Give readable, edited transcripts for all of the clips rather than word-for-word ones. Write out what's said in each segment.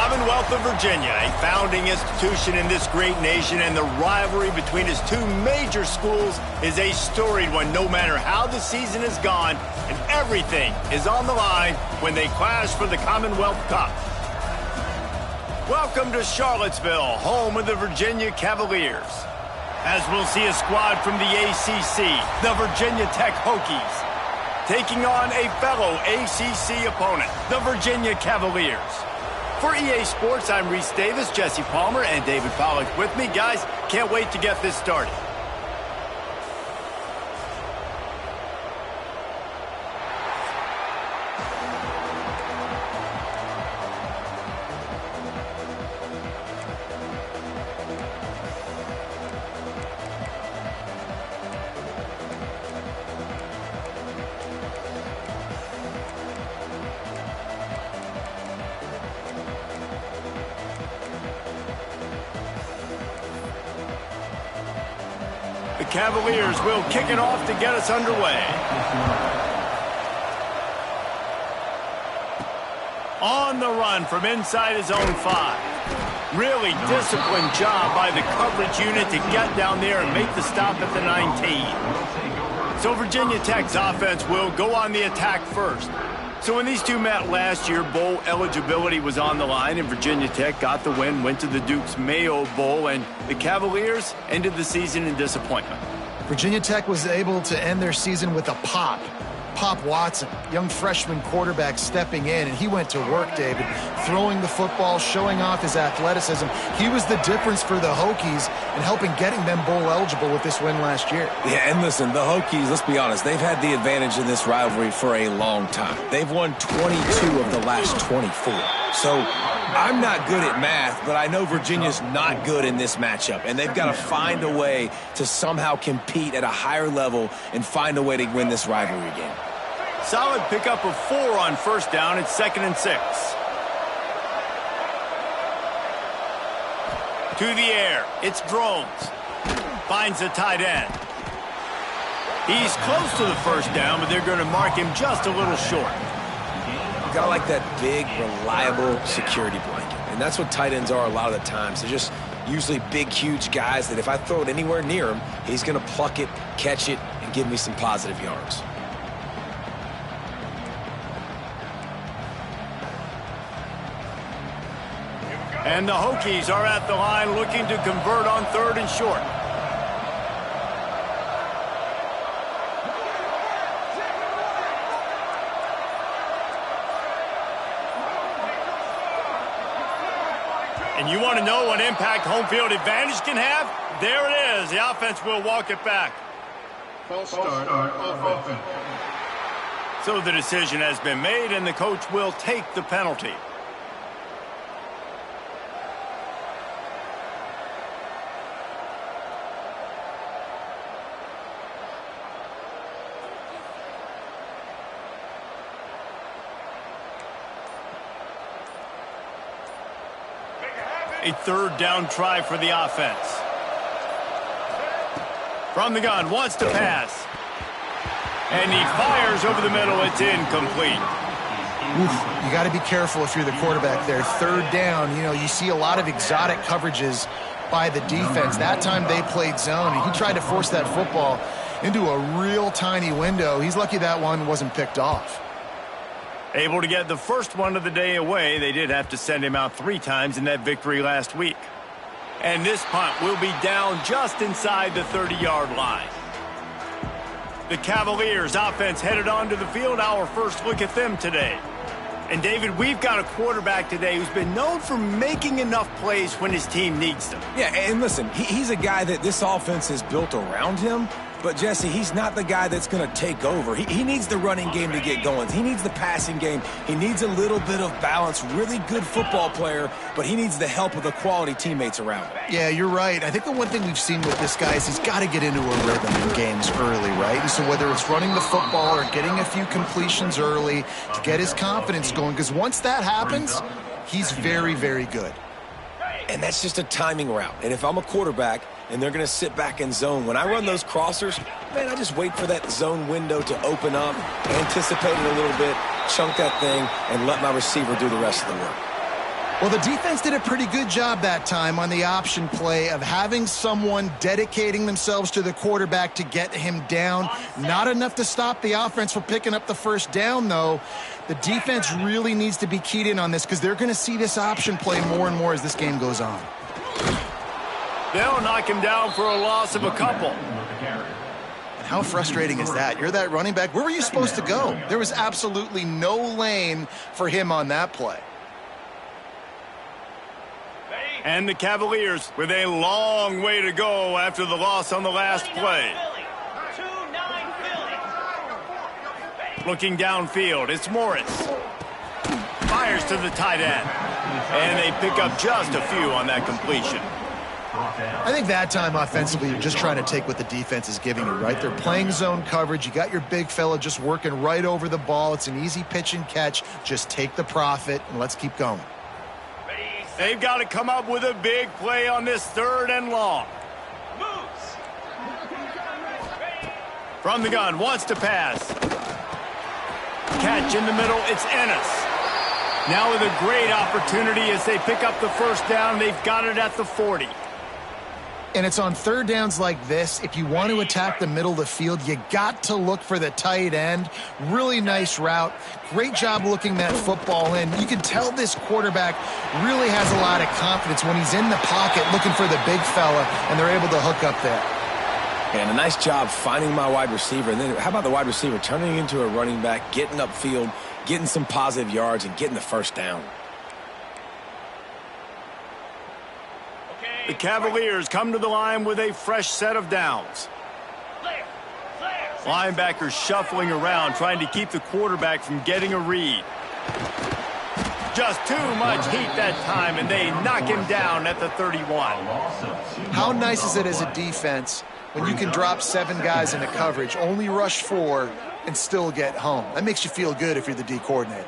Commonwealth of Virginia, a founding institution in this great nation, and the rivalry between its two major schools is a storied one, no matter how the season has gone, and everything is on the line when they clash for the Commonwealth Cup. Welcome to Charlottesville, home of the Virginia Cavaliers, as we'll see a squad from the ACC, the Virginia Tech Hokies, taking on a fellow ACC opponent, the Virginia Cavaliers. For EA Sports, I'm Reese Davis, Jesse Palmer, and David Pollack with me. Guys, can't wait to get this started. The Cavaliers will kick it off to get us underway. On the run from inside his own 5. Really disciplined job by the coverage unit to get down there and make the stop at the 19. So Virginia Tech's offense will go on the attack first. So when these two met last year, bowl eligibility was on the line, and Virginia Tech got the win, went to the Duke's Mayo Bowl, and the Cavaliers ended the season in disappointment. Virginia Tech was able to end their season with a Pop Watson, young freshman quarterback stepping in, and he went to work, David, throwing the football, showing off his athleticism. He was the difference for the Hokies in helping getting them bowl eligible with this win last year. Yeah, and listen, the Hokies, let's be honest, they've had the advantage in this rivalry for a long time. They've won 22 of the last 24. So I'm not good at math, but I know Virginia's not good in this matchup, and they've got to find a way to somehow compete at a higher level and find a way to win this rivalry game. Solid pickup of 4 on first down. It's 2nd and 6. To the air. It's Drones. Finds the tight end. He's close to the first down, but they're going to mark him just a little short. You got to like that big, reliable security blanket. And that's what tight ends are a lot of the times. They're just usually big, huge guys that if I throw it anywhere near him, he's going to pluck it, catch it, and give me some positive yards. And the Hokies are at the line looking to convert on 3rd and short. And you want to know what impact home field advantage can have? There it is. The offense will walk it back. False start of offense. So the decision has been made, and the coach will take the penalty. A 3rd down try for the offense. From the gun, wants to pass. And he fires over the middle. It's incomplete. Oof, you got to be careful if you're the quarterback there. 3rd down, you see a lot of exotic coverages by the defense. That time they played zone, and he tried to force that football into a real tiny window. He's lucky that one wasn't picked off. Able to get the first one of the day away. They did have to send him out 3 times in that victory last week. And this punt will be down just inside the 30-yard line. The Cavaliers offense headed onto the field. Our first look at them today. And David, we've got a quarterback today who's been known for making enough plays when his team needs them. Yeah, and listen, he's a guy that this offense is built around him. But, Jesse, he's not the guy that's going to take over. He needs the running game to get going. He needs the passing game. He needs a little bit of balance. Really good football player, but he needs the help of the quality teammates around him. Yeah, you're right. I think the one thing we've seen with this guy is he's got to get into a rhythm in games early, right? And so whether it's running the football or getting a few completions early to get his confidence going, because once that happens, he's very, very good. And that's just a timing route. And if I'm a quarterback and they're going to sit back in zone, when I run those crossers, man, I just wait for that zone window to open up, anticipate it a little bit, chunk that thing, and let my receiver do the rest of the work. Well, the defense did a pretty good job that time on the option play of having someone dedicating themselves to the quarterback to get him down. Not enough to stop the offense from picking up the first down, though. The defense really needs to be keyed in on this because they're going to see this option play more and more as this game goes on. They'll knock him down for a loss of a couple. How frustrating is that? You're that running back. Where were you supposed to go? There was absolutely no lane for him on that play. And the Cavaliers with a long way to go after the loss on the last play. Looking downfield, it's Morris. Fires to the tight end. And they pick up just a few on that completion. I think that time offensively, you're just trying to take what the defense is giving you, right? They're playing zone coverage. You got your big fella just working right over the ball. It's an easy pitch and catch. Just take the profit and let's keep going. They've got to come up with a big play on this 3rd and long. From the gun, wants to pass. Catch in the middle, it's Ennis. Now with a great opportunity as they pick up the first down. They've got it at the 40. And it's on 3rd downs like this. If you want to attack the middle of the field, you got to look for the tight end. Really nice route. Great job looking that football in. You can tell this quarterback really has a lot of confidence when he's in the pocket looking for the big fella, and they're able to hook up there. And a nice job finding my wide receiver. And then how about the wide receiver turning into a running back, getting upfield, getting some positive yards, and getting the first down. The Cavaliers come to the line with a fresh set of downs. Linebackers shuffling around, trying to keep the quarterback from getting a read. Just too much heat that time, and they knock him down at the 31. How nice is it as a defense when you can drop 7 guys into coverage, only rush 4, and still get home? That makes you feel good if you're the D coordinator.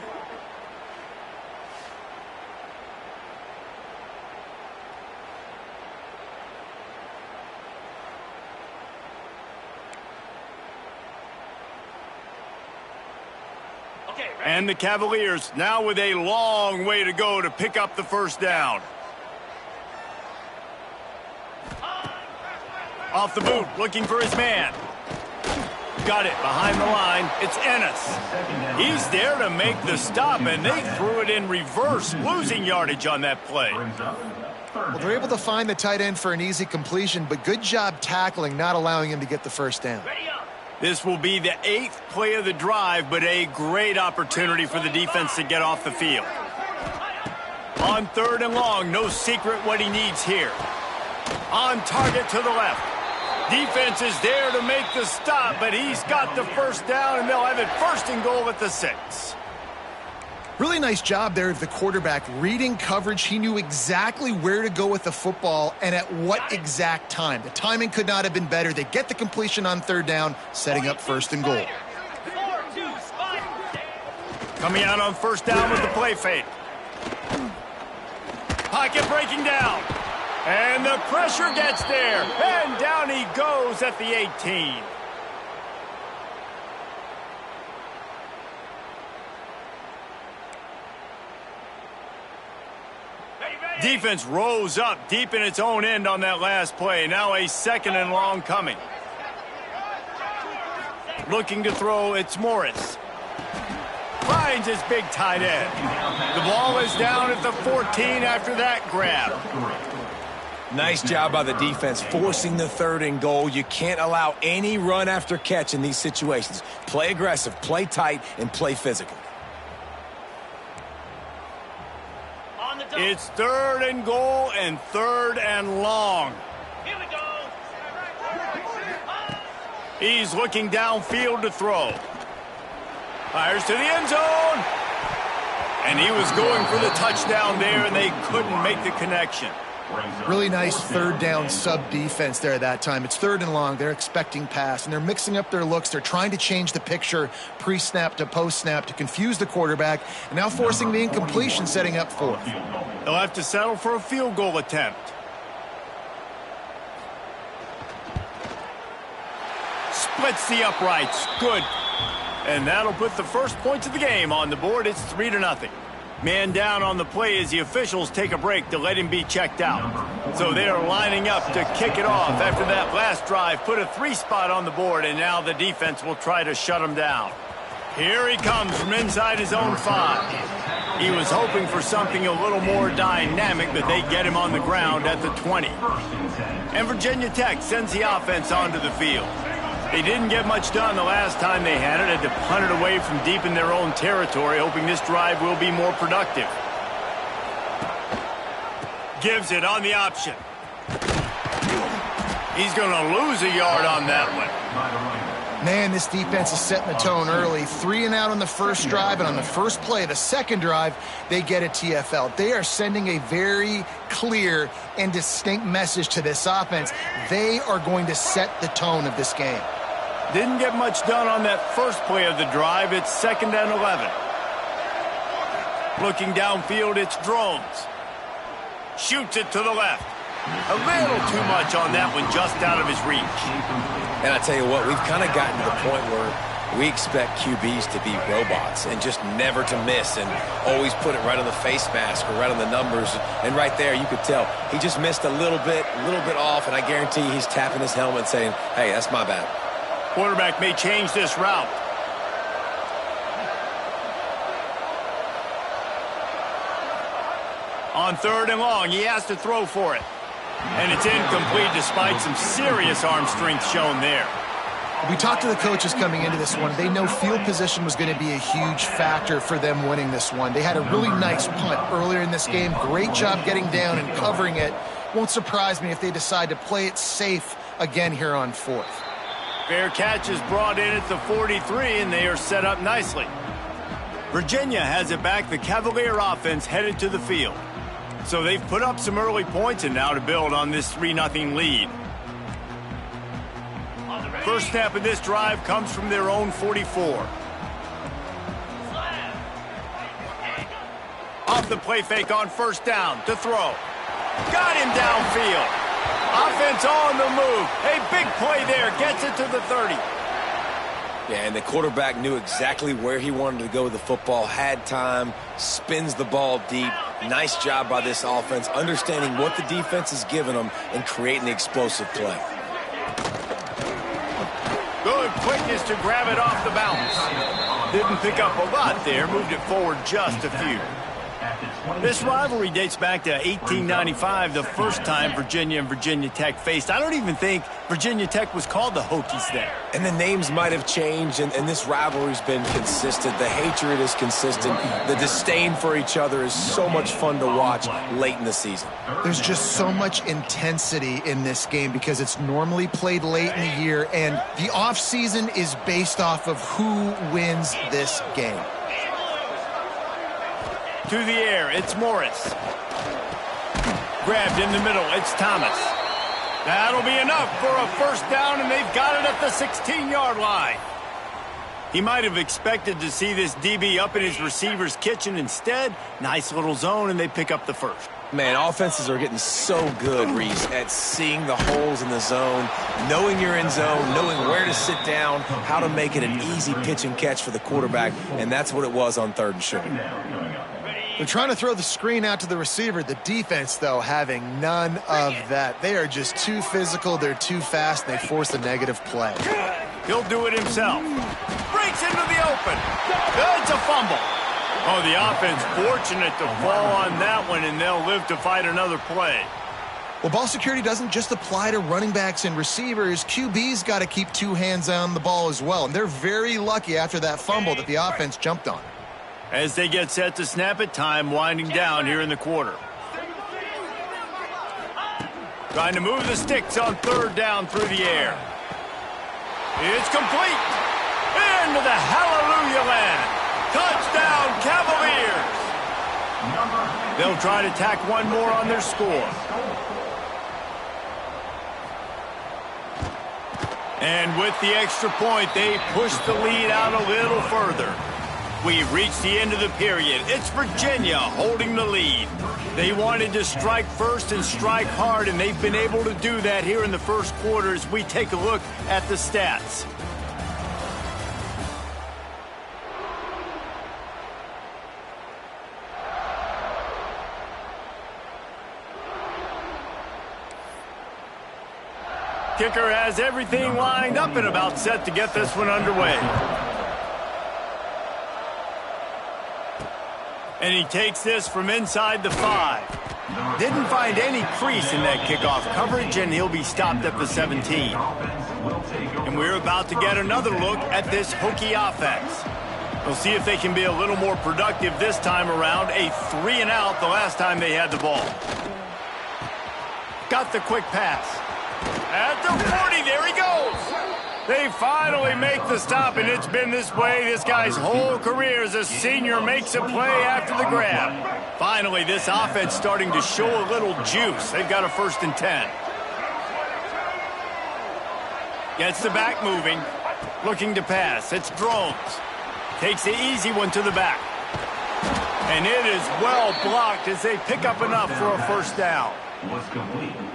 And the Cavaliers now with a long way to go to pick up the first down. Off the boot, looking for his man. Got it behind the line. It's Ennis. He's there to make the stop, and they threw it in reverse, losing yardage on that play. Well, they're able to find the tight end for an easy completion, but good job tackling, not allowing him to get the first down. This will be the 8th play of the drive, but a great opportunity for the defense to get off the field. On 3rd and long, no secret what he needs here. On target to the left. Defense is there to make the stop, but he's got the first down, and they'll have it 1st and goal at the 6. Really nice job there of the quarterback reading coverage. He knew exactly where to go with the football and at what exact time. The timing could not have been better. They get the completion on 3rd down, setting up 1st and goal. Coming out on 1st down with the play fake. Pocket breaking down. And the pressure gets there. And down he goes at the 18. Defense rose up deep in its own end on that last play. Now a 2nd and long coming. Looking to throw, it's Morris. Finds his big tight end. The ball is down at the 14 after that grab. Nice job by the defense forcing the 3rd and goal. You can't allow any run after catch in these situations. Play aggressive, play tight, and play physical. It's 3rd and goal and 3rd and long. Here we go. He's looking downfield to throw. Fires to the end zone. And he was going for the touchdown there, and they couldn't make the connection. Really nice 3rd down sub-defense there that time. It's 3rd and long. They're expecting pass, and they're mixing up their looks. They're trying to change the picture pre-snap to post-snap to confuse the quarterback, and now forcing the incompletion, setting up 4th. They'll have to settle for a field goal attempt. Splits the uprights. Good. And that'll put the first points of the game on the board. It's 3-0. Man down on the play as the officials take a break to let him be checked out. So they're lining up to kick it off after that last drive. Put a 3 spot on the board, and now the defense will try to shut him down. Here he comes from inside his own 5. He was hoping for something a little more dynamic, but they get him on the ground at the 20. And Virginia Tech sends the offense onto the field. They didn't get much done the last time they had it. Had to punt it away from deep in their own territory, hoping this drive will be more productive. Gives it on the option. He's going to lose a yard on that one. Man, this defense is setting the tone early. 3 and out on the first drive, and on the first play of the second drive, they get a TFL. They are sending a very clear and distinct message to this offense. They are going to set the tone of this game. Didn't get much done on that first play of the drive. It's 2nd and 11. Looking downfield, it's Drones. Shoots it to the left. A little too much on that one, just out of his reach. And I tell you what, we've kind of gotten to the point where we expect QBs to be robots and just never to miss and always put it right on the face mask or right on the numbers. And right there, you could tell he just missed a little bit off, and I guarantee he's tapping his helmet saying, hey, that's my bad. Quarterback may change this route. On 3rd and long, he has to throw for it. And it's incomplete despite some serious arm strength shown there. We talked to the coaches coming into this one. They know field position was going to be a huge factor for them winning this one. They had a really nice punt earlier in this game. Great job getting down and covering it. Won't surprise me if they decide to play it safe again here on 4th. Fair catch is brought in at the 43, and they are set up nicely. Virginia has it back. The Cavalier offense headed to the field. So they've put up some early points and now to build on this 3-0 lead. First snap of this drive comes from their own 44. Off the play fake on 1st down to throw. Got him downfield. Offense on the move. A big play there. Gets it to the 30. Yeah, and the quarterback knew exactly where he wanted to go with the football, had time, spins the ball deep. Nice job by this offense, understanding what the defense is giving them and creating the explosive play. Good quickness to grab it off the bounce. Didn't pick up a lot there, moved it forward just a few. This rivalry dates back to 1895, the first time Virginia and Virginia Tech faced. I don't even think Virginia Tech was called the Hokies then. And the names might have changed, and this rivalry's been consistent. The hatred is consistent. The disdain for each other is so much fun to watch late in the season. There's just so much intensity in this game because it's normally played late in the year, and the offseason is based off of who wins this game. To the air, it's Morris. Grabbed in the middle, it's Thomas. That'll be enough for a first down, and they've got it at the 16-yard line. He might have expected to see this DB up in his receiver's kitchen. Instead, nice little zone, and they pick up the first. Man, offenses are getting so good, Reese, at seeing the holes in the zone, knowing you're in zone, knowing where to sit down, how to make it an easy pitch and catch for the quarterback, and that's what it was on 3rd and short. They're trying to throw the screen out to the receiver. The defense, though, having none of that. They are just too physical. They're too fast. And they force a negative play. He'll do it himself. Breaks into the open. It's a fumble. Oh, the offense fortunate to fall on that one, and they'll live to fight another play. Well, ball security doesn't just apply to running backs and receivers. QB's got to keep 2 hands on the ball as well. And they're very lucky after that fumble that the offense jumped on. As they get set to snap it, time winding down here in the quarter. Trying to move the sticks on 3rd down through the air. It's complete. Into the hallelujah land. Touchdown, Cavaliers. They'll try to tack one more on their score. And with the extra point, they push the lead out a little further. We've reached the end of the period. It's Virginia holding the lead. They wanted to strike first and strike hard, and they've been able to do that here in the first quarter as we take a look at the stats. kicker has everything lined up and about set to get this one underway. And he takes this from inside the 5. Didn't find any crease in that kickoff coverage, and he'll be stopped at the 17. And we're about to get another look at this Hokie offense. We'll see if they can be a little more productive this time around. A 3-and-out the last time they had the ball. Got the quick pass. At the 40, there he goes. They finally make the stop, and it's been this way this guy's whole career as a senior makes a play after the grab. Finally, this offense starting to show a little juice. They've got a 1st and 10. Gets the back moving. Looking to pass. It's Drones. Takes the easy one to the back. And it is well blocked as they pick up enough for a 1st down.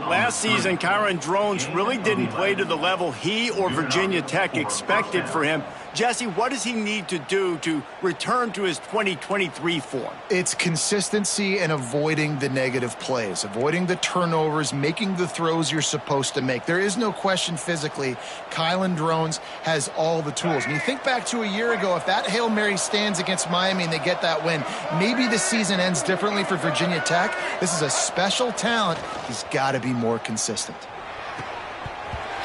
Last season, Kyron Drones really didn't play to the level he or Virginia Tech expected for him. Jesse, what does he need to do to return to his 2023 form? It's consistency and avoiding the negative plays, avoiding the turnovers, making the throws you're supposed to make. There is no question physically, Kyron Drones has all the tools. And you think back to a year ago, if that Hail Mary stands against Miami and they get that win, maybe the season ends differently for Virginia Tech. This is a special talent. He's got to be more consistent.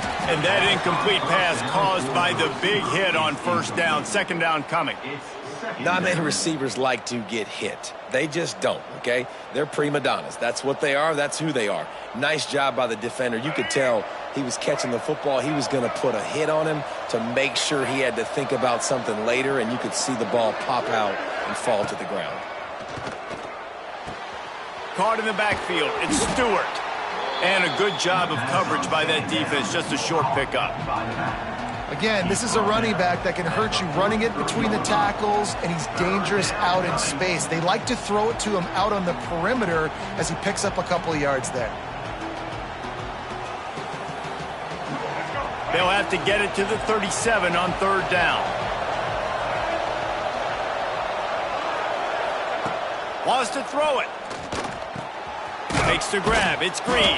And that incomplete pass caused by the big hit on 1st down. 2nd down coming. Not many receivers like to get hit. They just don't, okay? They're prima donnas. That's what they are. That's who they are. Nice job by the defender. You could tell he was catching the football. He was going to put a hit on him to make sure he had to think about something later, and you could see the ball pop out and fall to the ground. Caught in the backfield. It's Stewart. And a good job of coverage by that defense. Just a short pickup. Again, this is a running back that can hurt you running it between the tackles, and he's dangerous out in space. They like to throw it to him out on the perimeter as he picks up a couple of yards there. They'll have to get it to the 37 on 3rd down. Wants to throw it. Makes the grab. It's Green.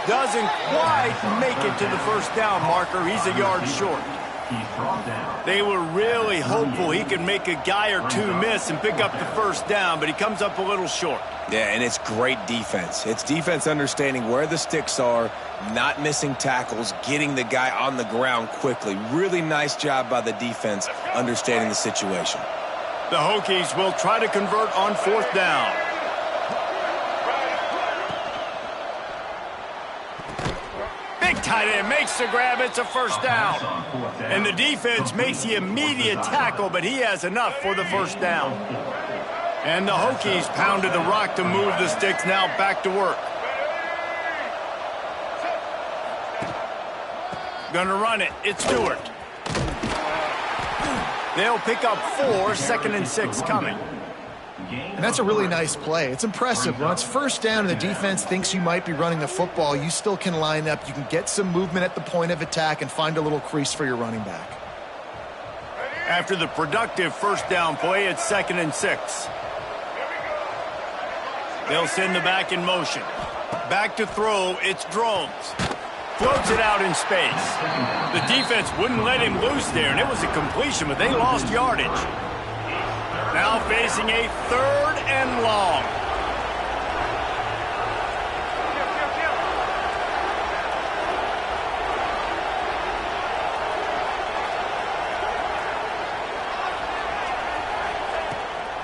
Doesn't quite make it to the 1st down marker. He's a yard short. They were really hopeful he could make a guy or two miss and pick up the 1st down, but he comes up a little short. Yeah, and it's great defense. It's defense understanding where the sticks are, not missing tackles, getting the guy on the ground quickly. Really nice job by the defense understanding the situation. The Hokies will try to convert on 4th down. Big tight end makes the grab. It's a 1st down. And the defense makes the immediate tackle, but he has enough for the 1st down. And the Hokies pounded the rock to move the sticks. Now back to work. Gonna run it. It's Stewart. They'll pick up 4. 2nd and 6 coming. And that's a really nice play. It's impressive. When it's 1st down and the defense thinks you might be running the football, you still can line up. You can get some movement at the point of attack and find a little crease for your running back. After the productive 1st down play, it's 2nd and 6. They'll send the back in motion. Back to throw, it's Drones. Floats it out in space. The defense wouldn't let him loose there, and it was a completion, but they lost yardage. Now facing a 3rd and long.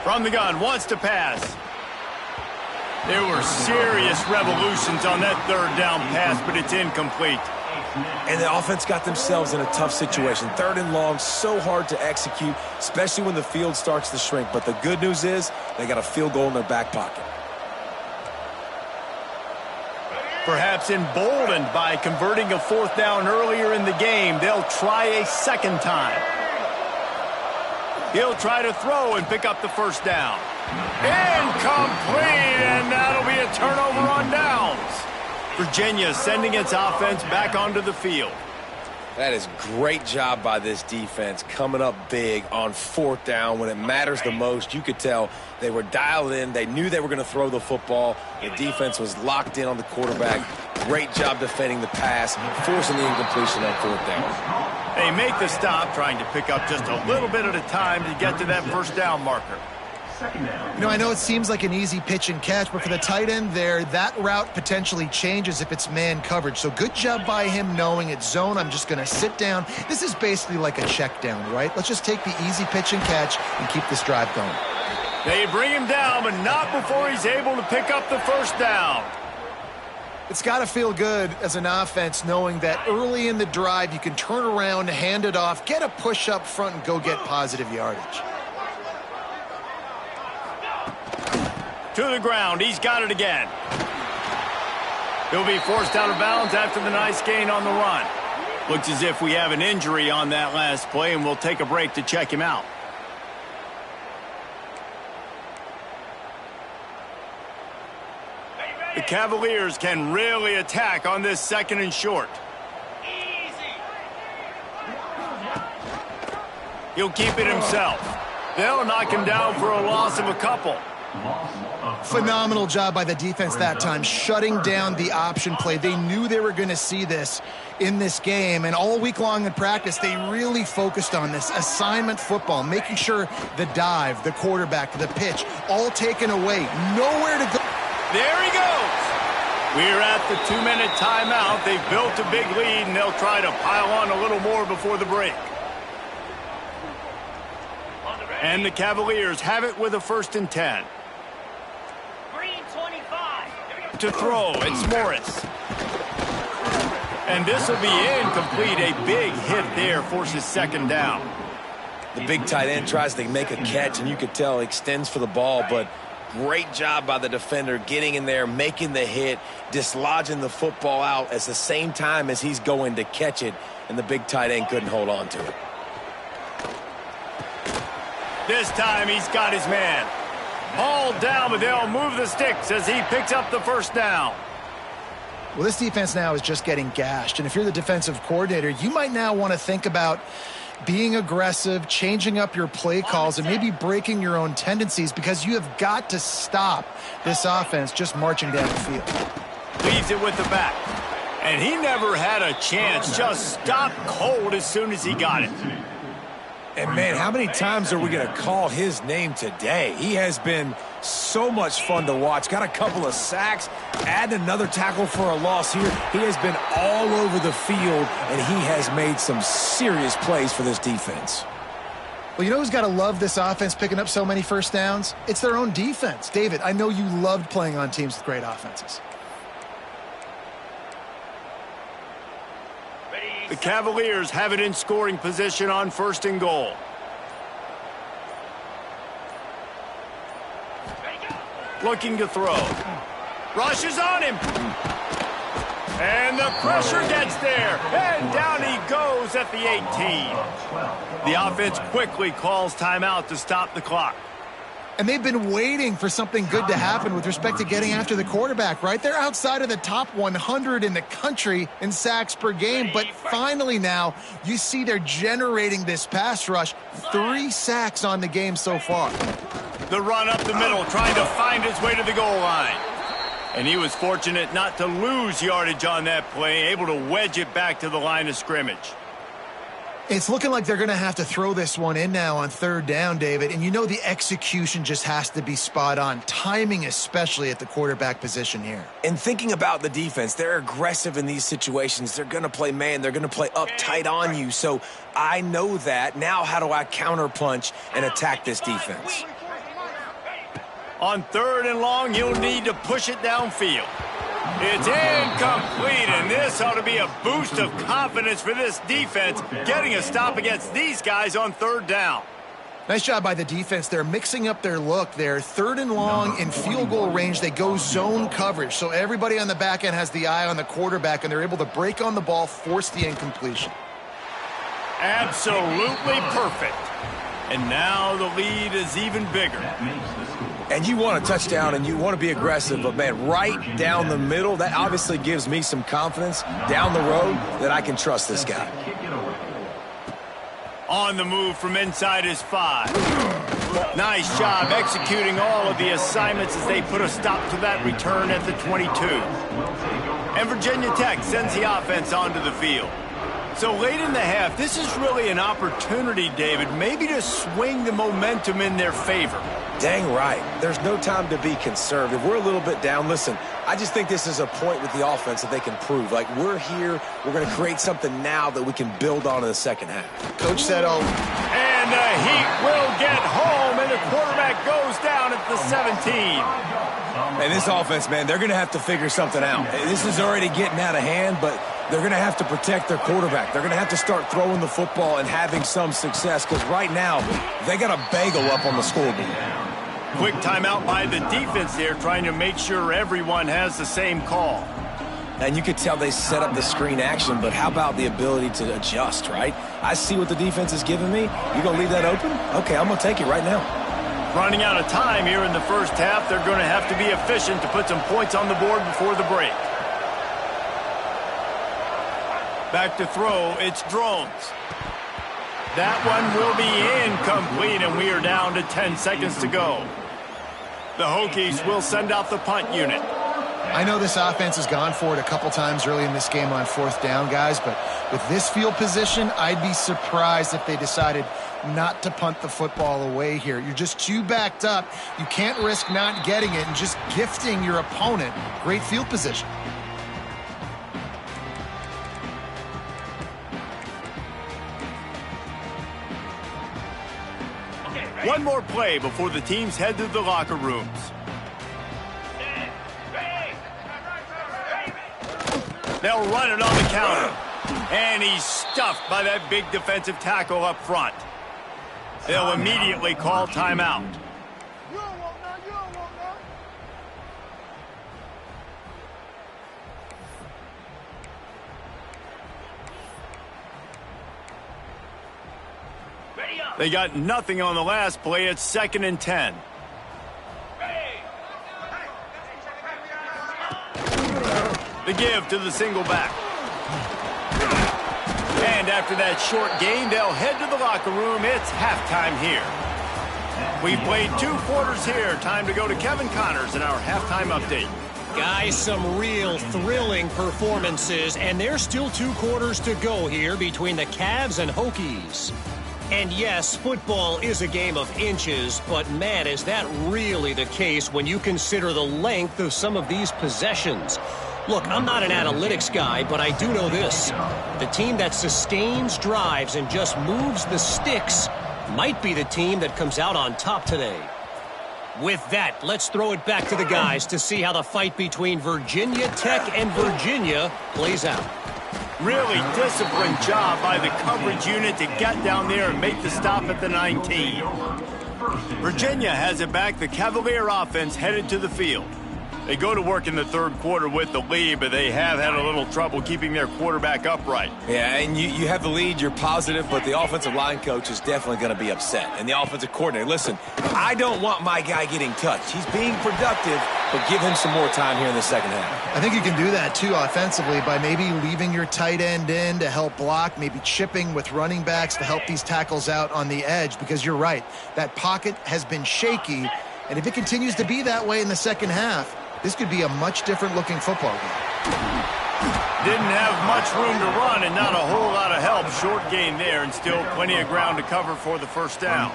From the gun, wants to pass. There were serious revolutions on that 3rd down pass, but it's incomplete. And the offense got themselves in a tough situation. 3rd and long, so hard to execute, especially when the field starts to shrink. But the good news is they got a field goal in their back pocket. Perhaps emboldened by converting a 4th down earlier in the game, they'll try a 2nd time. He'll try to throw and pick up the 1st down. Incomplete, and that'll be a turnover on downs. Virginia sending its offense back onto the field. That is great job by this defense, coming up big on 4th down when it matters the most. You could tell they were dialed in. They knew they were going to throw the football. The defense was locked in on the quarterback. great job defending the pass, forcing the incompletion on fourth down. They make the stop, trying to pick up just a little bit at a time to get to that first down marker. You know, I know it seems like an easy pitch and catch, but for the tight end there, that route potentially changes if it's man coverage. So good job by him knowing it's zone. I'm just going to sit down. This is basically like a check down, right? Let's just take the easy pitch and catch and keep this drive going. They bring him down, but not before he's able to pick up the first down. It's got to feel good as an offense knowing that early in the drive you can turn around, hand it off, get a push up front, and go get positive yardage. To the ground. He's got it again. He'll be forced out of bounds after the nice gain on the run. Looks as if we have an injury on that last play, and we'll take a break to check him out. The Cavaliers can really attack on this second and short. He'll keep it himself. They'll knock him down for a loss of a couple. Phenomenal job by the defense that time, shutting down the option play. They knew they were going to see this in this game, and all week long in practice, they really focused on this assignment football, making sure the dive, the quarterback, the pitch, all taken away, nowhere to go. There he goes. We're at the 2-minute timeout. They've built a big lead, and they'll try to pile on a little more before the break. And the Cavaliers have it with a 1st and 10. To throw, it's Morris. And this will be incomplete. A big hit there forces 2nd down. The big tight end tries to make a catch, and you could tell he extends for the ball, but great job by the defender getting in there, making the hit, dislodging the football out at the same time as he's going to catch it, and the big tight end couldn't hold on to it. This time he's got his man. Hauled down, but they'll move the sticks as he picks up the 1st down. Well, this defense now is just getting gashed, and if you're the defensive coordinator, you might now want to think about being aggressive, changing up your play calls, and maybe breaking your own tendencies, because you have got to stop this offense just marching down the field. Leaves it with the back. And he never had a chance, just stopped cold as soon as he got it. And, man, how many times are we going to call his name today? He has been so much fun to watch. Got a couple of sacks, add another tackle for a loss here. He has been all over the field, and he has made some serious plays for this defense. Well, you know who's got to love this offense picking up so many 1st downs? It's their own defense. David, I know you loved playing on teams with great offenses. The Cavaliers have it in scoring position on 1st and goal. Looking to throw. Rushes on him. And the pressure gets there. And down he goes at the 18. The offense quickly calls timeout to stop the clock. And they've been waiting for something good to happen with respect to getting after the quarterback, right? They're outside of the top 100 in the country in sacks per game, but finally now you see they're generating this pass rush. 3 sacks on the game so far. The run up the middle, trying to find his way to the goal line. And he was fortunate not to lose yardage on that play, able to wedge it back to the line of scrimmage. It's looking like they're going to have to throw this one in now on 3rd down, David. And you know the execution just has to be spot on. Timing especially at the quarterback position here. And thinking about the defense, they're aggressive in these situations. They're going to play man. They're going to play up tight on you. So I know that. Now how do I counterpunch and attack this defense? On 3rd and long, you'll need to push it downfield. It's incomplete, and this ought to be a boost of confidence for this defense, getting a stop against these guys on 3rd down. Nice job by the defense. They're mixing up their look there. 3rd and long in field goal range. They go zone coverage, so everybody on the back end has the eye on the quarterback, and they're able to break on the ball, force the incompletion. Absolutely perfect. And now the lead is even bigger. And you want a touchdown and you want to be aggressive, but, man, right down the middle, that obviously gives me some confidence down the road that I can trust this guy. On the move from inside his 5. Nice job executing all of the assignments as they put a stop to that return at the 22. And Virginia Tech sends the offense onto the field. So late in the half, this is really an opportunity, David, maybe to swing the momentum in their favor. Dang right. There's no time to be conservative. We're a little bit down. Listen, I just think this is a point with the offense that they can prove. Like, we're here. We're going to create something now that we can build on in the second half. Coach said, oh. And the Heat will get home, and the quarterback goes down at the 17. And this offense, man, they're going to have to figure something out. This is already getting out of hand, but they're going to have to protect their quarterback. They're going to have to start throwing the football and having some success because right now they got a bagel up on the scoreboard. Quick timeout by the defense there, trying to make sure everyone has the same call. And you could tell they set up the screen action, but how about the ability to adjust, right? I see what the defense is giving me. You going to leave that open? Okay, I'm going to take it right now. Running out of time here in the first half, they're going to have to be efficient to put some points on the board before the break. Back to throw, it's Drones. That one will be incomplete, and we are down to 10 seconds to go. The Hokies will send out the punt unit. I know this offense has gone for it a couple times early in this game on fourth down, guys, but with this field position, I'd be surprised if they decided not to punt the football away here. You're just too backed up. You can't risk not getting it and just gifting your opponent great field position. One more play before the teams head to the locker rooms. They'll run it on the counter. And he's stuffed by that big defensive tackle up front. They'll immediately call timeout. They got nothing on the last play. It's 2nd and 10. The give to the single back. And after that short game, they'll head to the locker room. It's halftime here. We've played 2 quarters here. Time to go to Kevin Connors in our halftime update. Guys, some real thrilling performances, and there's still 2 quarters to go here between the Cavs and Hokies. And yes, football is a game of inches, but man, is that really the case when you consider the length of some of these possessions. Look, I'm not an analytics guy, but I do know this. The team that sustains drives and just moves the sticks might be the team that comes out on top today. With that, let's throw it back to the guys to see how the fight between Virginia Tech and Virginia plays out. Really disciplined job by the coverage unit to get down there and make the stop at the 19. Virginia has it back. The Cavalier offense headed to the field. They go to work in the third quarter with the lead, but they have had a little trouble keeping their quarterback upright. Yeah, and you have the lead, you're positive, but the offensive line coach is definitely going to be upset. And the offensive coordinator, listen, I don't want my guy getting touched. He's being productive, but give him some more time here in the second half. I think you can do that, too, offensively, by maybe leaving your tight end in to help block, maybe chipping with running backs to help these tackles out on the edge, because you're right, that pocket has been shaky, and if it continues to be that way in the second half, this could be a much different looking football game. Didn't have much room to run and not a whole lot of help. Short gain there and still plenty of ground to cover for the first down.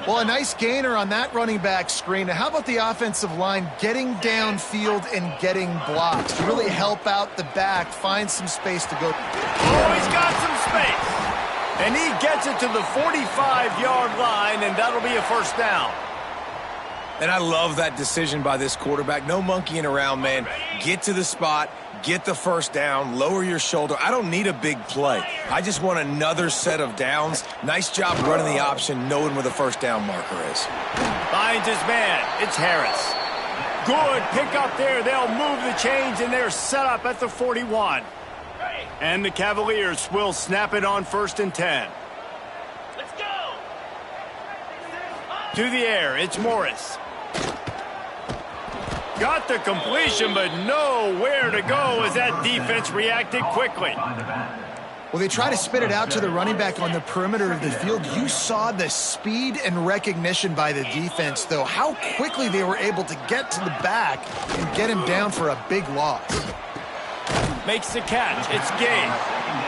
Well, a nice gainer on that running back screen. Now, how about the offensive line getting downfield and getting blocks to really help out the back, find some space to go. Oh, he's got some space. And he gets it to the 45-yard line, and that'll be a first down. And I love that decision by this quarterback. No monkeying around, man. Get to the spot, get the first down, lower your shoulder. I don't need a big play. I just want another set of downs. Nice job running the option, knowing where the first down marker is. Finds his man. It's Harris. Good pick up there. They'll move the chains, and they're set up at the 41. And the Cavaliers will snap it on 1st and 10. Let's go. To the air, it's Morris. Got the completion, but nowhere to go as that defense reacted quickly. Well, they try to spit it out to the running back on the perimeter of the field. You saw the speed and recognition by the defense, though, how quickly they were able to get to the back and get him down for a big loss. Makes the catch. It's Gay.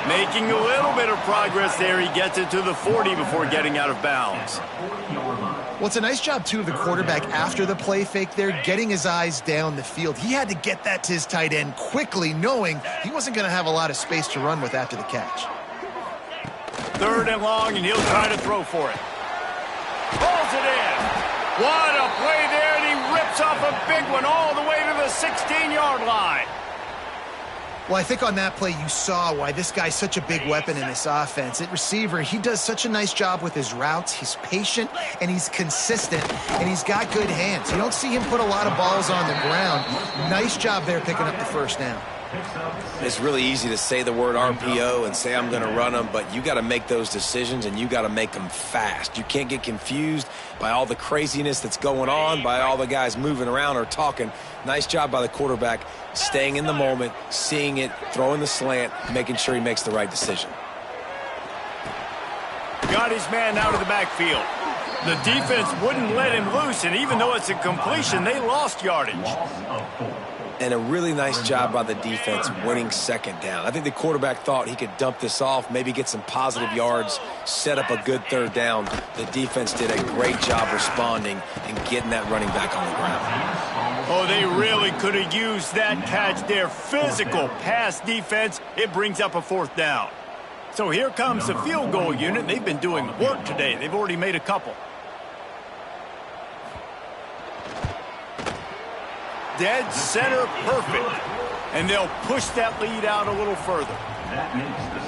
Making a little bit of progress there. He gets it to the 40 before getting out of bounds. Well, it's a nice job, too, of the quarterback after the play fake there, getting his eyes down the field. He had to get that to his tight end quickly, knowing he wasn't going to have a lot of space to run with after the catch. 3rd and long, and he'll try to throw for it. Pulls it in. What a play there, and he rips off a big one all the way to the 16-yard line. Well, I think on that play you saw why this guy's such a big weapon in this offense. At receiver, he does such a nice job with his routes. He's patient, and he's consistent, and he's got good hands. You don't see him put a lot of balls on the ground. Nice job there picking up the first down. It's really easy to say the word RPO and say I'm going to run them, but you got to make those decisions, and you got to make them fast. You can't get confused by all the craziness that's going on, by all the guys moving around or talking. Nice job by the quarterback, staying in the moment, seeing it, throwing the slant, making sure he makes the right decision. Got his man out of the backfield. The defense wouldn't let him loose, and even though it's a completion, they lost yardage. And a really nice job by the defense winning 2nd down. I think the quarterback thought he could dump this off, maybe get some positive yards, set up a good 3rd down. The defense did a great job responding and getting that running back on the ground. Oh, they really could have used that catch there. Physical pass defense. It brings up a 4th down. So here comes the field goal unit. They've been doing work today. They've already made a couple. Dead center perfect. And they'll push that lead out a little further.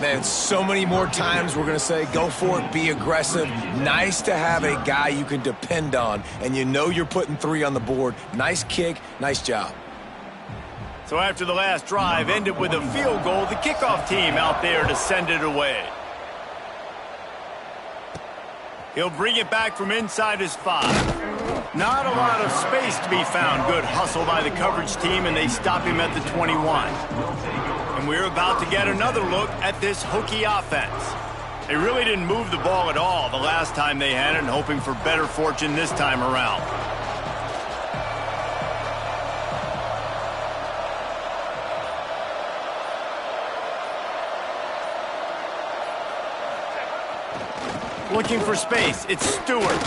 Man, so many more times we're going to say, go for it, be aggressive. Nice to have a guy you can depend on, and you know you're putting 3 on the board. Nice kick, nice job. So after the last drive ended with a field goal, the kickoff team out there to send it away. He'll bring it back from inside his 5. Not a lot of space to be found. Good hustle by the coverage team, and they stop him at the 21. And we're about to get another look at this Hokie offense. They really didn't move the ball at all the last time they had it, and hoping for better fortune this time around. Looking for space. It's Stewart.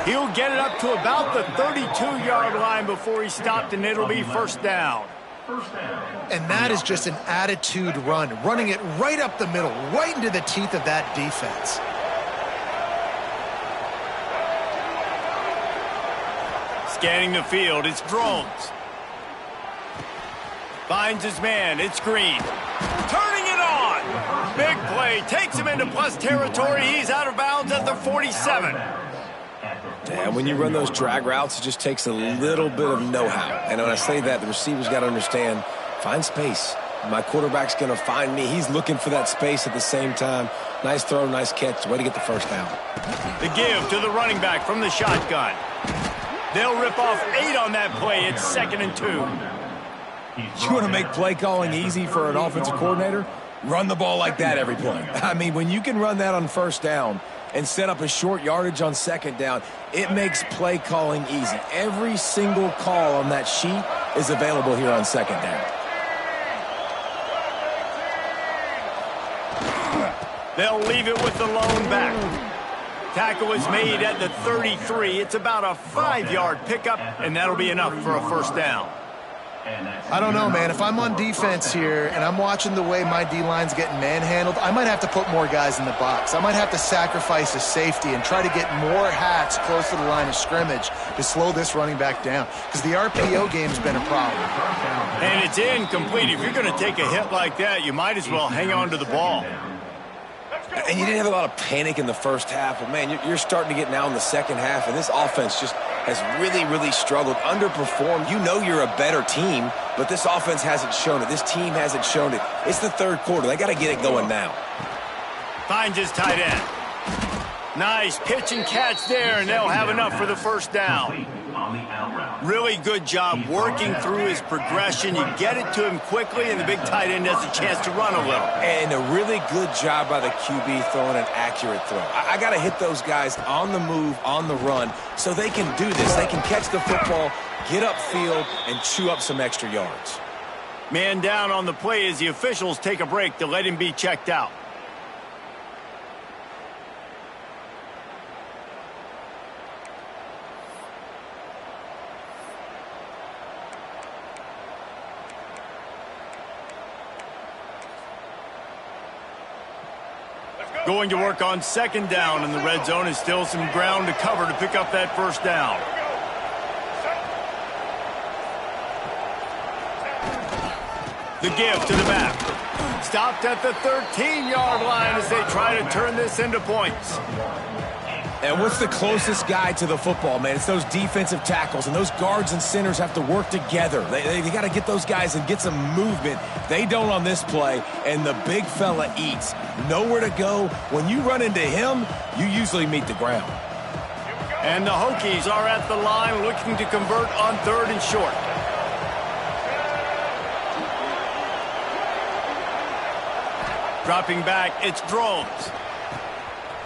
He'll get it up to about the 32-yard line before he stopped, and it'll be 1st down. And that is just an attitude run, running it right up the middle, right into the teeth of that defense. Scanning the field, it's Drones. Finds his man, it's Green. Turning it on! Big play, takes him into plus territory. He's out of bounds at the 47. And when you run those drag routes, it just takes a little bit of know-how. And when I say that, the receiver's got to understand, find space. My quarterback's going to find me. He's looking for that space at the same time. Nice throw, nice catch. Way to get the 1st down. The give to the running back from the shotgun. They'll rip off 8 on that play. It's 2nd and 2. You want to make play calling easy for an offensive coordinator? Run the ball like that every play. I mean, when you can run that on 1st down and set up a short yardage on 2nd down, it makes play calling easy. Every single call on that sheet is available here on 2nd down. They'll leave it with the lone back. Tackle is made at the 33. It's about a 5-yard pickup, and that'll be enough for a 1st down. I don't know, man. If I'm on defense here and I'm watching the way my D-line's getting manhandled, I might have to put more guys in the box. I might have to sacrifice a safety and try to get more hats close to the line of scrimmage to slow this running back down, because the RPO game's been a problem. And it's incomplete. If you're going to take a hit like that, you might as well hang on to the ball. And you didn't have a lot of panic in the 1st half, but, man, you're starting to get now in the 2nd half, and this offense just has really, really struggled, underperformed. You know you're a better team, but this offense hasn't shown it. This team hasn't shown it. It's the 3rd quarter. They got to get it going now. Finds his tight end. Nice pitch and catch there, and they'll have enough for the 1st down. Really good job working through his progression. You get it to him quickly, and the big tight end has a chance to run a little. And a really good job by the QB throwing an accurate throw. I got to hit those guys on the move, on the run, so they can do this. They can catch the football, get upfield, and chew up some extra yards. Man down on the play as the officials take a break to let him be checked out. Going to work on second down in the red zone is still some ground to cover to pick up that first down. The give to the back. Stopped at the 13-yard line as they try to turn this into points. And what's the closest guy to the football, man? It's those defensive tackles, and those guards and centers have to work together. They got to get those guys and get some movement. They don't on this play, and the big fella eats. Nowhere to go. When you run into him, you usually meet the ground. And the Hokies are at the line looking to convert on 3rd and short. Dropping back, it's Drones.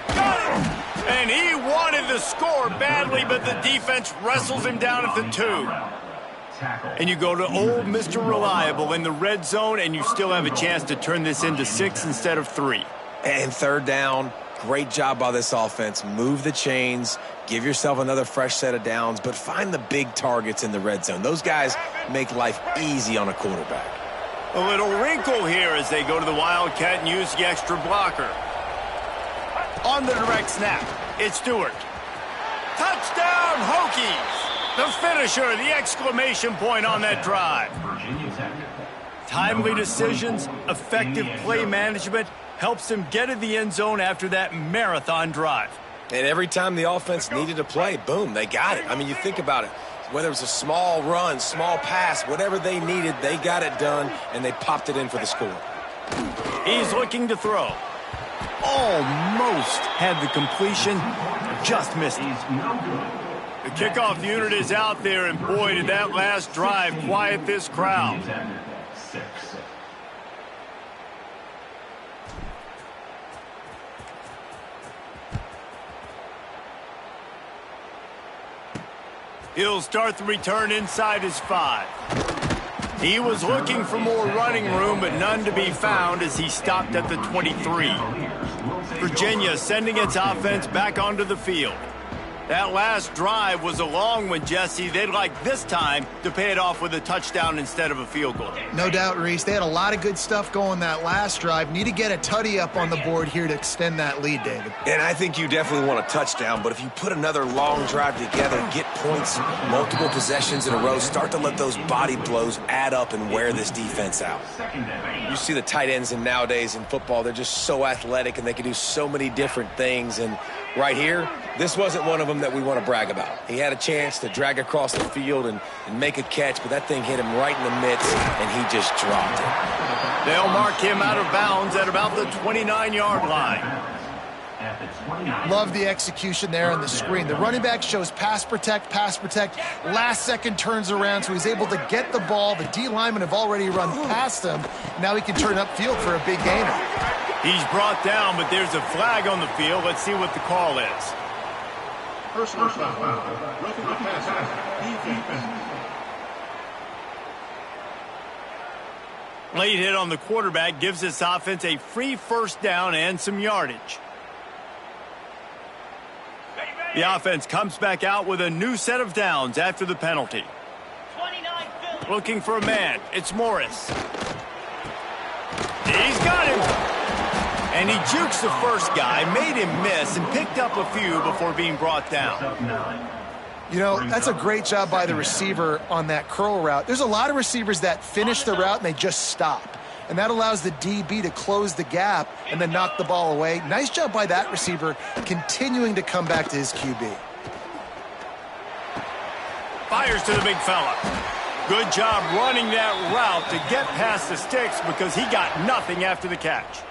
Got it! And he wanted the score badly, but the defense wrestles him down at the 2. And you go to old Mr. Reliable in the red zone, and you still have a chance to turn this into 6 instead of 3. And 3rd down, great job by this offense. Move the chains, give yourself another fresh set of downs, but find the big targets in the red zone. Those guys make life easy on a quarterback. A little wrinkle here as they go to the Wildcat and use the extra blocker. On the direct snap, it's Stewart. Touchdown, Hokies! The finisher, the exclamation point on that drive. Timely decisions, effective play management helps them get in the end zone after that marathon drive. And every time the offense needed a play, boom, they got it. I mean, you think about it. Whether it was a small run, small pass, whatever they needed, they got it done, and they popped it in for the score. He's looking to throw. Almost had the completion, just missed it. The kickoff unit is out there, and boy, did that last drive quiet this crowd. He'll start the return inside his 5. He was looking for more running room, but none to be found as he stopped at the 23. Virginia sending its offense back onto the field. That last drive was a long one, Jesse. They'd like this time to pay it off with a touchdown instead of a field goal. No doubt, Reese. They had a lot of good stuff going that last drive. Need to get a tutty up on the board here to extend that lead, David. And I think you definitely want a touchdown, but if you put another long drive together, get points, multiple possessions in a row, start to let those body blows add up and wear this defense out. You see the tight ends nowadays in football, they're just so athletic and they can do so many different things. And right here, this wasn't one of them that we want to brag about. He had a chance to drag across the field and make a catch, but that thing hit him right in the midst, and he just dropped it. They'll mark him out of bounds at about the 29-yard line. Love the execution there on the screen. The running back shows pass protect. Last second turns around, so he's able to get the ball. The D linemen have already run past him. Now he can turn upfield for a big gainer. He's brought down, but there's a flag on the field. Let's see what the call is. Personal foul. Roughing the passer. Defense. Late hit on the quarterback gives this offense a free first down and some yardage. The offense comes back out with a new set of downs after the penalty. Looking for a man. It's Morris. He's got him. And he jukes the first guy, made him miss, and picked up a few before being brought down. You know, that's a great job by the receiver on that curl route. There's a lot of receivers that finish the route and they just stop. And that allows the DB to close the gap and then knock the ball away. Nice job by that receiver continuing to come back to his QB. Fires to the big fella. Good job running that route to get past the sticks because he got nothing after the catch.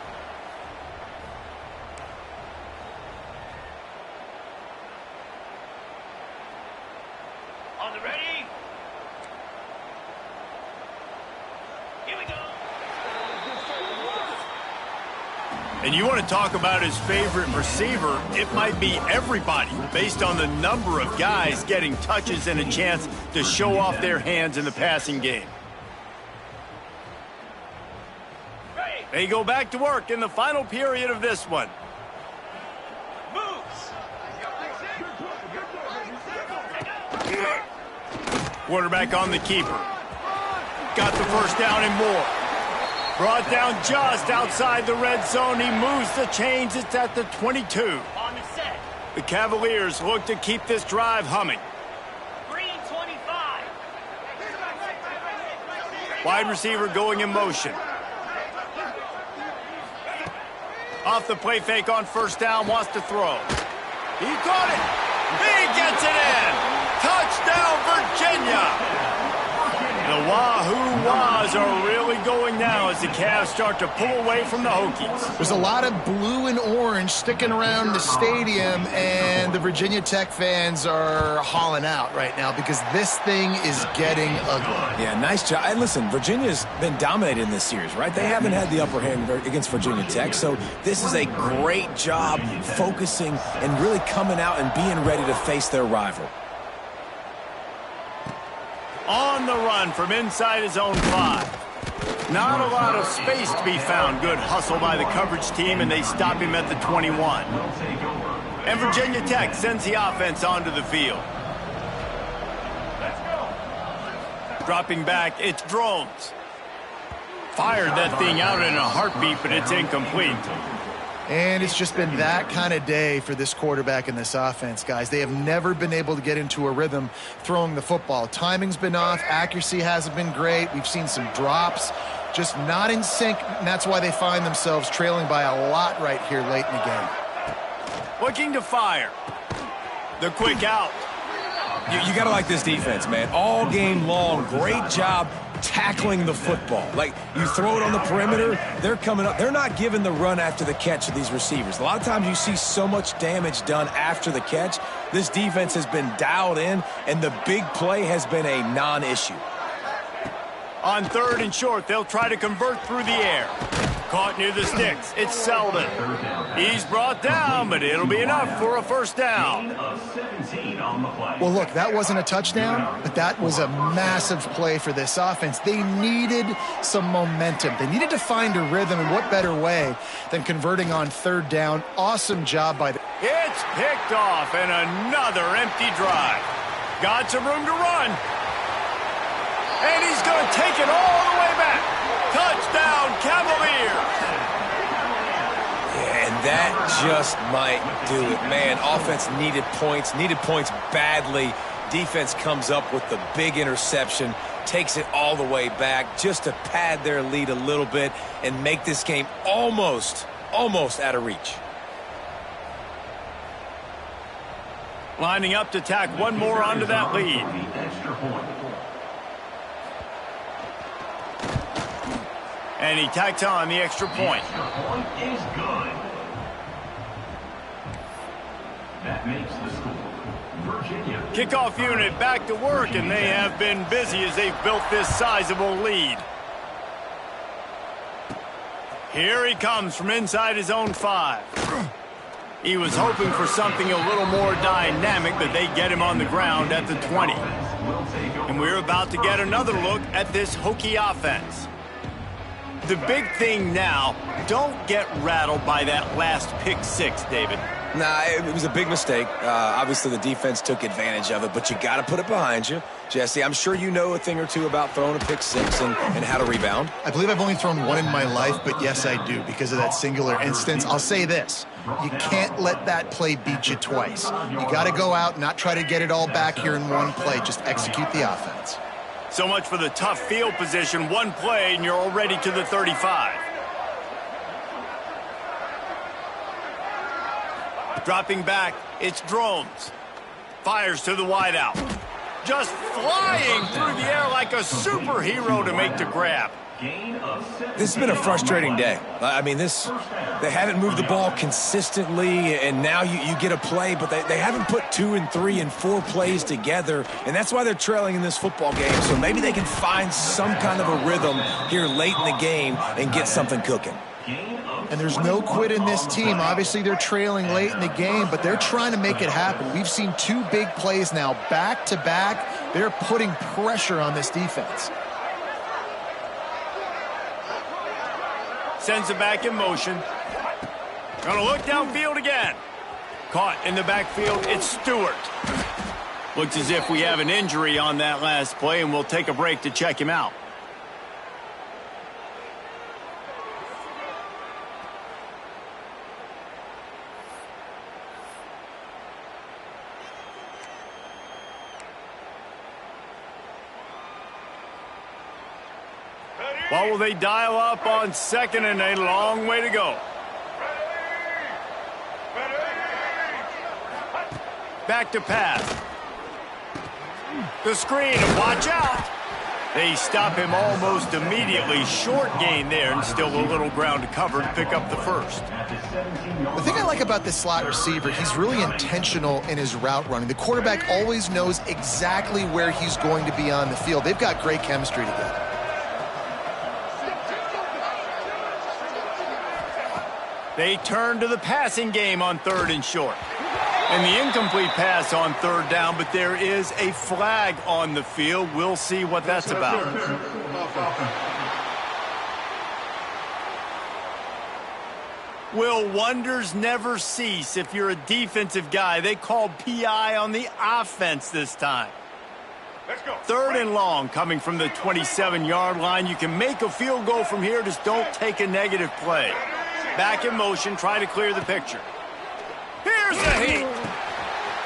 And you want to talk about his favorite receiver, it might be everybody based on the number of guys getting touches and a chance to show off their hands in the passing game. They go back to work in the final period of this one. Quarterback on the keeper. Got the first down and more. Brought down just outside the red zone. He moves the chains. It's at the 22. The Cavaliers look to keep this drive humming. Wide receiver going in motion. Off the play fake on first down, wants to throw. He caught it. He gets it in. Touchdown, Virginia. The Wahoo Wahs are really going now as the Cavs start to pull away from the Hokies. There's a lot of blue and orange sticking around the stadium, and the Virginia Tech fans are hauling out right now because this thing is getting ugly. Yeah, nice job. And listen, Virginia's been dominated in this series, right? They haven't had the upper hand against Virginia Tech, so this is a great job focusing and really coming out and being ready to face their rival. On the run from inside his own 5. Not a lot of space to be found. Good hustle by the coverage team, and they stop him at the 21. And Virginia Tech sends the offense onto the field. Dropping back, it's Drones. Fired that thing out in a heartbeat, but it's incomplete. And it's just been that kind of day for this quarterback and this offense, guys. They have never been able to get into a rhythm throwing the football. Timing's been off. Accuracy hasn't been great. We've seen some drops. Just not in sync, and that's why they find themselves trailing by a lot right here late in the game. Looking to fire. The quick out. You got to like this defense, man. All game long, great job tackling the football. Like, you throw it on the perimeter, they're coming up. They're not giving the run after the catch of these receivers. A lot of times you see so much damage done after the catch. This defense has been dialed in, and the big play has been a non-issue. On third and short, they'll try to convert through the air. Caught near the sticks. It's Selden. He's brought down, but it'll be enough for a first down. Well, look, that wasn't a touchdown, but that was a massive play for this offense. They needed some momentum. They needed to find a rhythm, and what better way than converting on third down. Awesome job by the... It's picked off, and another empty drive. Got some room to run. And he's going to take it all the way back. Touchdown, Cavaliers. Yeah, and that just might do it. Man, offense needed points badly. Defense comes up with the big interception, takes it all the way back just to pad their lead a little bit and make this game almost out of reach. Lining up to tack one more onto that lead. And he tacks on the extra point. Point is good. That makes the score. Virginia. Kickoff unit back to work, and they have been busy as they've built this sizable lead. Here he comes from inside his own 5. He was hoping for something a little more dynamic, but they get him on the ground at the 20. And we're about to get another look at this Hokie offense. The big thing now, don't get rattled by that last pick 6, David. Nah, it was a big mistake. Obviously, the defense took advantage of it, but you got to put it behind you. Jesse, I'm sure you know a thing or two about throwing a pick 6 and how to rebound. I believe I've only thrown one in my life, but yes, I do because of that singular instance. I'll say this. You can't let that play beat you twice. You got to go out and not try to get it all back here in one play. Just execute the offense. So much for the tough field position. One play, and you're already to the 35. Dropping back, it's Drones. Fires to the wideout. Just flying through the air like a superhero to make the grab. This has been a frustrating day. I mean, they haven't moved the ball consistently, and now you get a play, but they haven't put 2 and 3 and 4 plays together, and that's why they're trailing in this football game. So maybe they can find some kind of a rhythm here late in the game and get something cooking. And there's no quit in this team. Obviously, they're trailing late in the game, but they're trying to make it happen. We've seen 2 big plays now, back-to-back. They're putting pressure on this defense. Sends it back in motion. Gonna look downfield again. Caught in the backfield, it's Stewart. Looks as if we have an injury on that last play, and we'll take a break to check him out. What will they dial up on second and a long way to go? Back to pass. The screen, and watch out. They stop him almost immediately. Short gain there, and still a little ground to cover to pick up the first. The thing I like about this slot receiver, he's really intentional in his route running. The quarterback always knows exactly where he's going to be on the field. They've got great chemistry together. They turn to the passing game on 3rd and short. And the incomplete pass on 3rd down, but there is a flag on the field. We'll see what that's about. Will wonders never cease if you're a defensive guy? They called PI on the offense this time. 3rd and long coming from the 27-yard line. You can make a field goal from here, just don't take a negative play. Back in motion, try to clear the picture. Here's the heat.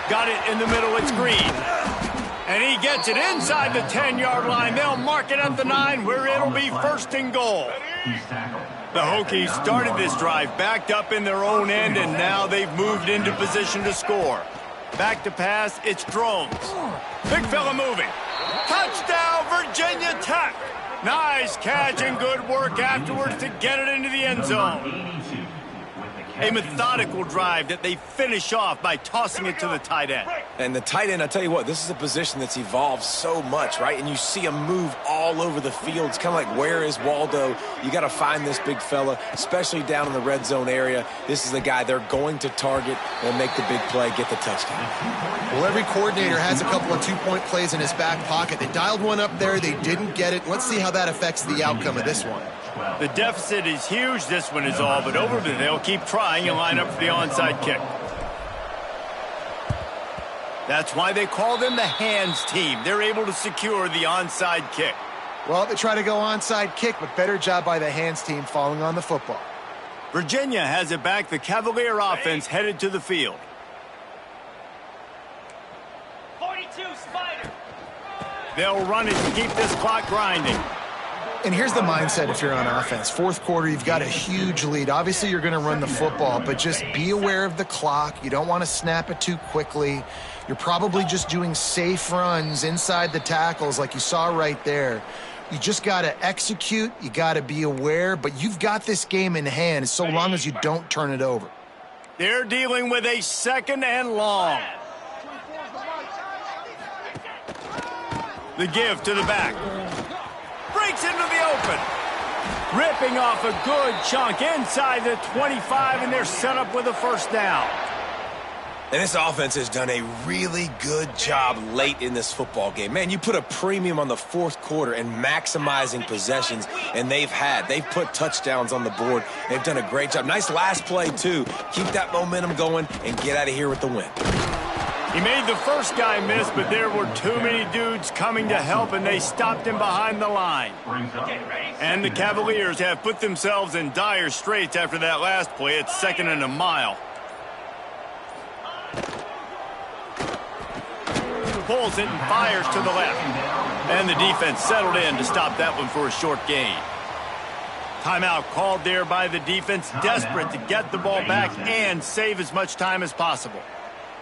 Got it in the middle, it's Green. And he gets it inside the 10-yard line. They'll mark it at the 9, where it'll be 1st and goal. The Hokies started this drive backed up in their own end, and now they've moved into position to score. Back to pass, it's Drones. Big fella moving. Touchdown, Virginia Tech. Nice catch and good work afterwards to get it into the end zone. A methodical drive that they finish off by tossing it to the tight end. And the tight end, I tell you what, this is a position that's evolved so much, right? And you see him move all over the field. It's kind of like, where is Waldo? You got to find this big fella, especially down in the red zone area. This is the guy they're going to target and make the big play, get the touchdown. Well, every coordinator has a couple of two-point plays in his back pocket. They dialed one up there. They didn't get it. Let's see how that affects the outcome of this one. The deficit is huge. This one is all but over, but they'll keep trying and line up for the onside kick. That's why they call them the hands team. They're able to secure the onside kick. Well, they try to go onside kick, but better job by the hands team falling on the football. Virginia has it back. The Cavalier offense headed to the field. 42 Spider. They'll run it to keep this clock grinding. And here's the mindset if you're on offense. 4th quarter, you've got a huge lead. Obviously, you're going to run the football, but just be aware of the clock. You don't want to snap it too quickly. You're probably just doing safe runs inside the tackles like you saw right there. You just got to execute. You got to be aware, but you've got this game in hand so long as you don't turn it over. They're dealing with a 2nd and long. The give to the back. Breaks into the open. Ripping off a good chunk inside the 25, and they're set up with a 1st down. And this offense has done a really good job late in this football game. Man, you put a premium on the 4th quarter and maximizing possessions, and they've put touchdowns on the board. They've done a great job. Nice last play, too. Keep that momentum going and get out of here with the win. He made the first guy miss, but there were too many dudes coming to help, and they stopped him behind the line. And the Cavaliers have put themselves in dire straits after that last play. It's 2nd and a mile. Pulls it and fires to the left. And the defense settled in to stop that one for a short gain. Timeout called there by the defense, desperate to get the ball back and save as much time as possible.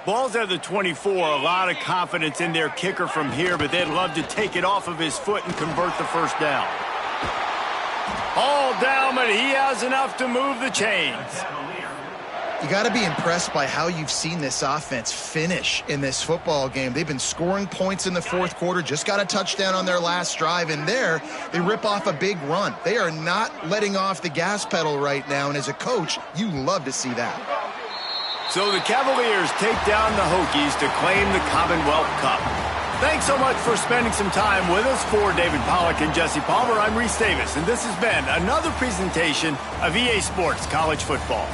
Ball's at the 24, a lot of confidence in their kicker from here, but they'd love to take it off of his foot and convert the 1st down. All down, but he has enough to move the chains. You got to be impressed by how you've seen this offense finish in this football game. They've been scoring points in the 4th quarter, just got a touchdown on their last drive, and there they rip off a big run. They are not letting off the gas pedal right now, and as a coach, you love to see that. So the Cavaliers take down the Hokies to claim the Commonwealth Cup. Thanks so much for spending some time with us. For David Pollack and Jesse Palmer, I'm Reese Davis, and this has been another presentation of EA Sports College Football.